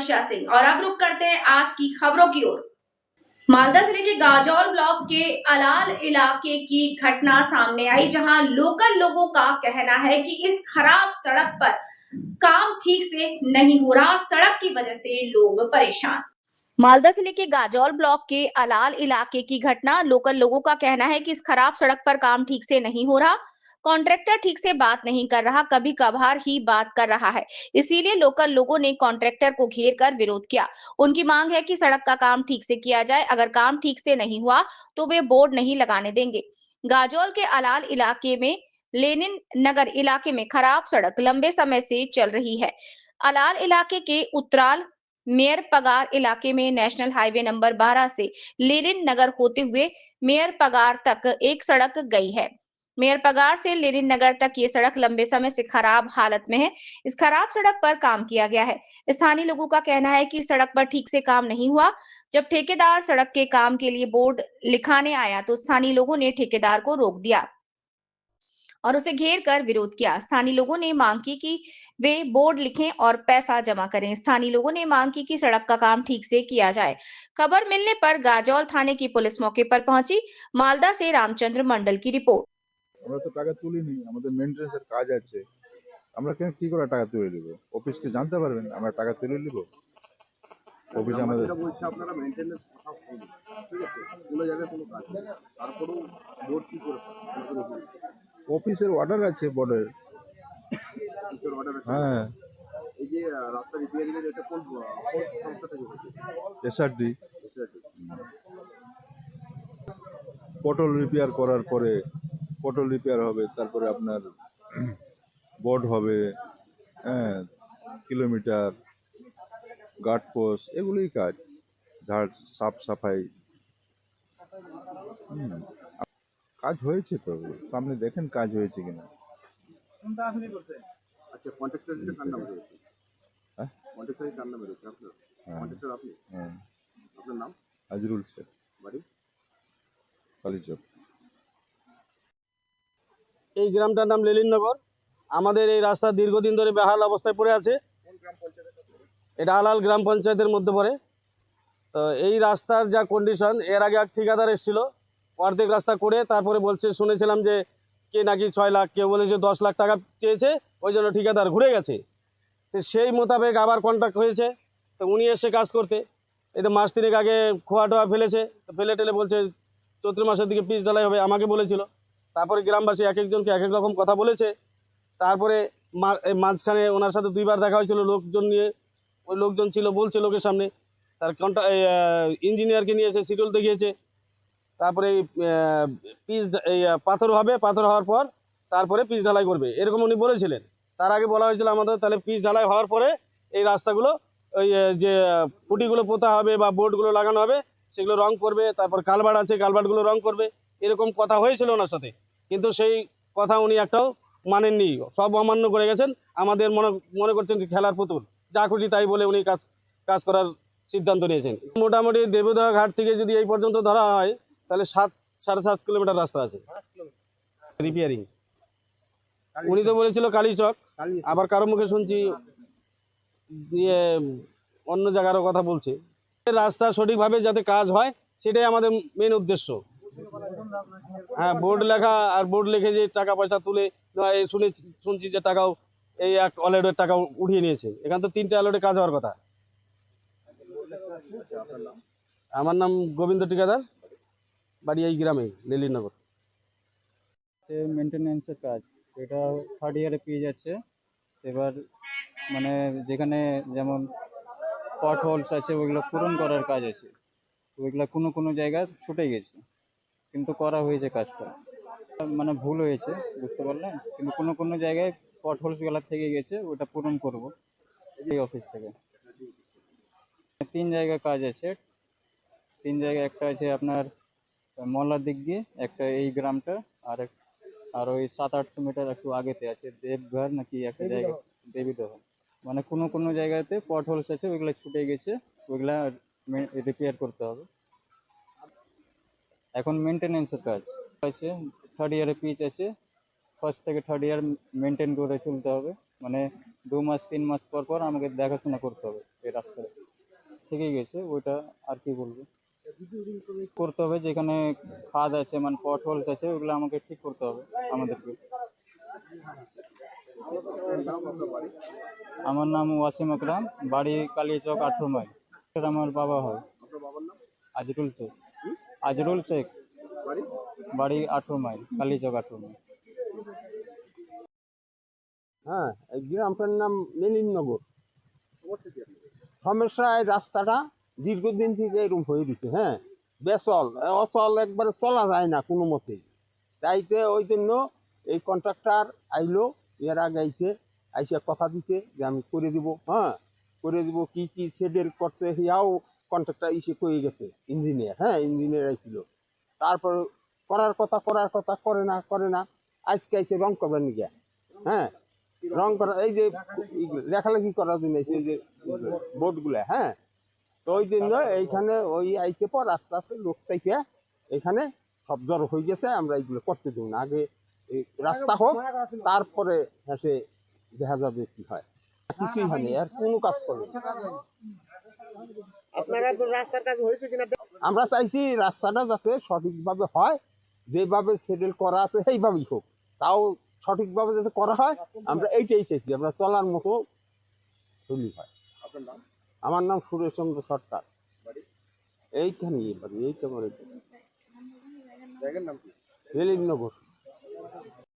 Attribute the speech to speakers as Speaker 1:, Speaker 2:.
Speaker 1: वर्षा सिंह। और अब रुक करते हैं आज की खबरों की ओर। मालदा जिले के गाजौल ब्लॉक के अलाल इलाके की घटना सामने आई, जहां लोकल लोगों का कहना है कि इस खराब सड़क पर काम ठीक से नहीं हो रहा। सड़क की वजह से लोग परेशान। मालदा जिले के गाजौल ब्लॉक के अलाल इलाके की घटना, लोकल लोगों का कहना है कि इस खराब सड़क पर काम ठीक से नहीं हो रहा। कॉन्ट्रैक्टर ठीक से बात नहीं कर रहा, कभी कभार ही बात कर रहा है। इसीलिए लोकल लोगों ने कॉन्ट्रैक्टर को घेर कर विरोध किया। उनकी मांग है कि सड़क का काम ठीक से किया जाए। अगर काम ठीक से नहीं हुआ तो वे बोर्ड नहीं लगाने देंगे। गाजौल के अलाल इलाके में लेनिन नगर इलाके में खराब सड़क लंबे समय से चल रही है। अलाल इलाके के उत्तराल मेयर पगार इलाके में नेशनल हाईवे नंबर 12 से लेनिन नगर होते हुए मेयर पगार तक एक सड़क गई है। मेयर पगार से लेनिन नगर तक ये सड़क लंबे समय से खराब हालत में है। इस खराब सड़क पर काम किया गया है। स्थानीय लोगों का कहना है कि सड़क पर ठीक से काम नहीं हुआ। जब ठेकेदार सड़क के काम के लिए बोर्ड लिखाने आया तो स्थानीय लोगों ने ठेकेदार को रोक दिया और उसे घेर कर विरोध किया। स्थानीय लोगों ने मांग की कि वे बोर्ड लिखें और पैसा जमा करें। स्थानीय लोगों ने मांग की कि सड़क का काम ठीक से किया जाए। खबर मिलने पर गाजौल थाने की पुलिस मौके पर पहुंची। मालदा से रामचंद्र मंडल की रिपोर्ट।
Speaker 2: আমরা তো টাকা তুলিনি, আমাদের মেইনটেনেন্সের কাজ আছে। আমরা কেন কি করে টাকা তুলে নিব? অফিসকে জানতে পারবেন আমরা টাকা তুলে নিব? অফিস আমাদের
Speaker 3: যেটা বলছে আপনারা মেইনটেনেন্স কোথাও করুন, ঠিক আছে, কোনো জায়গায় কোনো কাজ নেই, তারপরেও বোর্ড কি করে
Speaker 2: অফিসের অর্ডার আছে, বোর্ডের
Speaker 3: অর্ডার আছে।
Speaker 2: হ্যাঁ,
Speaker 3: এই যে রাস্তা রিপেয়ারিং এর এটা কোন সংস্থা থেকে হচ্ছে?
Speaker 2: এসআরডি পটল রিপেয়ার করার পরে পটল রিপেয়ার হবে, তারপরে আপনার বোর্ড হবে, হ্যাঁ, কিলোমিটার গার্ড পোস্ট, এগুলোই কাজ, ঝাড় সাফ সাফাই। কাজ হয়েছে তো, সামনে দেখেন কাজ হয়েছে কিনা।
Speaker 3: আচ্ছা, কন্ট্রাক্টর কার নাম রয়েছে?
Speaker 2: হ্যাঁ,
Speaker 3: কন্ট্রাক্টর কার নামে রয়েছে? আপনার কন্ট্রাক্টর আপনি?
Speaker 2: হ্যাঁ,
Speaker 3: আপনার নাম?
Speaker 2: হাজরুল শেখ,
Speaker 3: বাড়ি?
Speaker 2: কালীচক।
Speaker 4: এই গ্রামটার নাম লেলিননগর। আমাদের এই রাস্তা দীর্ঘদিন ধরে বেহাল অবস্থায় পড়ে আছে। এটা আলাল গ্রাম পঞ্চায়েতের মধ্যে পড়ে। তো এই রাস্তার যা কন্ডিশন, এর আগে এক ঠিকাদার এসেছিল, অর্ধেক রাস্তা করে তারপরে বলছে, শুনেছিলাম যে কে নাকি 6 লাখ, কেউ বলেছে 10 লাখ টাকা চেয়েছে, ওই জন্য ঠিকাদার ঘুরে গেছে। তো সেই মোতাবেক আবার কন্ট্রাক্ট হয়েছে, তো উনি এসে কাজ করতে। এই তো মাস 3 আগে খোয়া টোয়া ফেলেছে, ফেলে টেলে বলছে চৈত্র মাসের দিকে পিচ ঢালাই হবে, আমাকে বলেছিল। তারপরে গ্রামবাসী এক একজনকে এক এক রকম কথা বলেছে। তারপরে মাঝখানে ওনার সাথে 2বার দেখা হয়েছিল লোকজন নিয়ে, ওই লোকজন ছিল, বলছে লোকের সামনে। তার ইঞ্জিনিয়ারকে নিয়ে এসে শিডিউল দেখিয়েছে। তারপরে পিচ পাথর হবে, পাথর হওয়ার পর তারপরে পিচ ঢালাই করবে, এরকম উনি বলেছিলেন। তার আগে বলা হয়েছিল আমাদের, তাহলে পিচ ঢালাই হওয়ার পরে এই রাস্তাগুলো, ওই যে ফুটিগুলো পোতা হবে বা বোর্ডগুলো লাগানো হবে, সেগুলো রং করবে। তারপর কালভার্ট আছে, কালভার্টগুলো রং করবে, এরকম কথা হয়েছিল ওনার সাথে। কিন্তু সেই কথা উনি একটাও মানেননি, সব অমান্য করে গেছেন। আমাদের মনে করছেন যে খেলার পুতুল, যা খুশি তাই বলে উনি কাজ করার সিদ্ধান্ত নিয়েছেন। মোটামুটি দেবুদা ঘাট থেকে যদি এই পর্যন্ত ধরা হয়, তাহলে 7.5 কিলোমিটার রাস্তা আছে রিপেয়ারিং। উনি তো বলেছিল কালীচক, আবার কারো মুখে শুনছি অন্য জায়গারও কথা বলছে। রাস্তা সঠিকভাবে যাতে কাজ হয়, সেটাই আমাদের মেন উদ্দেশ্য। হ্যাঁ, বোর্ড লেখা, আর বোর্ড লিখে যে টাকা পয়সা তুলে শুনছি যে টাকাও এই এক অলরেডের টাকা উঠিয়ে নিয়েছে। এখান তো 3টে অলরেডি কাজ হওয়ার কথা। আমার নাম গোবিন্দ ঠিকাদার, বাড়ি এই গ্রামে লেলিননগর।
Speaker 5: মেনটেনেন্সের কাজ, এটা 3rd ইয়ারে পেয়ে যাচ্ছে। এবার মানে যেখানে যেমন পট হোলস আছে, ওইগুলো পূরণ করার কাজ আছে। ওইগুলো কোনো জায়গায় ছুটে গেছে, কিন্তু করা হয়েছে কাজটা, মানে ভুল হয়েছে, বুঝতে পারলেন। কিন্তু কোনো জায়গায় পট হোলসগুলো থেকে গেছে, ওটা পূরণ করব এই অফিস থেকে। 3 জায়গায় কাজ আছে। 3 জায়গায়, একটা আছে আপনার মল্লার দিক দিয়ে, একটা এই গ্রামটা, আর ওই 700-800 মিটার একটু আগেতে আছে দেবঘর নাকি একটা জায়গা, দেবীদহ। মানে কোনো জায়গাতে পট হোলস আছে, ওইগুলো ছুটে গেছে, ওইগুলা রিপেয়ার করতে হবে। এখন মেনটেনেন্সের কাজ আছে। 3rd ইয়ারে পিচ আছে, 1st থেকে 3rd ইয়ার মেনটেন করে চলতে হবে। মানে 2 মাস 3 মাস পর আমাকে দেখাশোনা করতে হবে। এই রাস্তা থেকেই গেছে, ওইটা আর কি বলবো, করতে হবে। যেখানে খাদ আছে মানে পট হোলস আছে ওগুলো আমাকে ঠিক করতে হবে আমাদেরকে। আমার নাম ওয়াসিম আকরাম, বাড়ি কালিয়াচক 18 মাইল। এটা আমার বাবা হয়,
Speaker 3: আপনার বাবার নাম?
Speaker 5: আজরুল শেখ। আজরুল শেখ,
Speaker 3: বাড়ি?
Speaker 5: বাড়ি 18 মাইল, কালিয়াচক 18 মাইল।
Speaker 6: হ্যাঁ, এই গ্রামটার নাম লেলিননগর।
Speaker 3: সমস্যা কি আপনার?
Speaker 6: সমস্যা এই রাস্তাটা দীর্ঘদিন থেকে এরকম হয়ে দিছে। হ্যাঁ, বেচল অচল, একবারে চলা যায় না কোনো মতেই। তাইতে ওই জন্য এই কন্ট্রাক্টর আইলো, এর আগে আইসে কথা দিছে যে আমি করে দিব। হ্যাঁ, করে দিব। কি কি সেডেল করতে হিয়াও কন্ট্রাক্টর এসে কয়ে গেছে, ইঞ্জিনিয়ার। হ্যাঁ, ইঞ্জিনিয়ার আইছিল। তারপর করার কথা করে না। আজকে আইসে রং করবার নিয়ে। হ্যাঁ, রং করা, এই যে লেখালেখি করার জন্য এই যে বোর্ডগুলা। হ্যাঁ, তো ওই জন্য এইখানে ওই আইসে পর আস্তে আস্তে লোক থেকে এখানে সব জড়ো হয়ে গেছে। আমরা এইগুলো করতে দেব না, আগে এই রাস্তা হোক, তারপরে এসে দেখা যাবে কি হয়। কিছুই হয়নি, আর কোনো কাজ করবে না।
Speaker 3: আপনারা তো রাস্তার কাজ হয়েছে কিনা
Speaker 6: আমরা চাইছি রাস্তাটা যাতে সঠিকভাবে হয়, যেভাবে সেটেল করা আছে সেইভাবেই হোক, তাও সঠিকভাবে যাতে করা হয়, আমরা এইটাই চাইছি। আমরা চলার মতো চলি হয়।
Speaker 3: আপনার নাম?
Speaker 6: আমার নাম সুরেশ চন্দ্র সরকার।
Speaker 3: বাড়ি?
Speaker 6: এইখানে বাড়ি, এইটা আমার
Speaker 3: জায়গার নাম কি?
Speaker 6: রেলিনগর।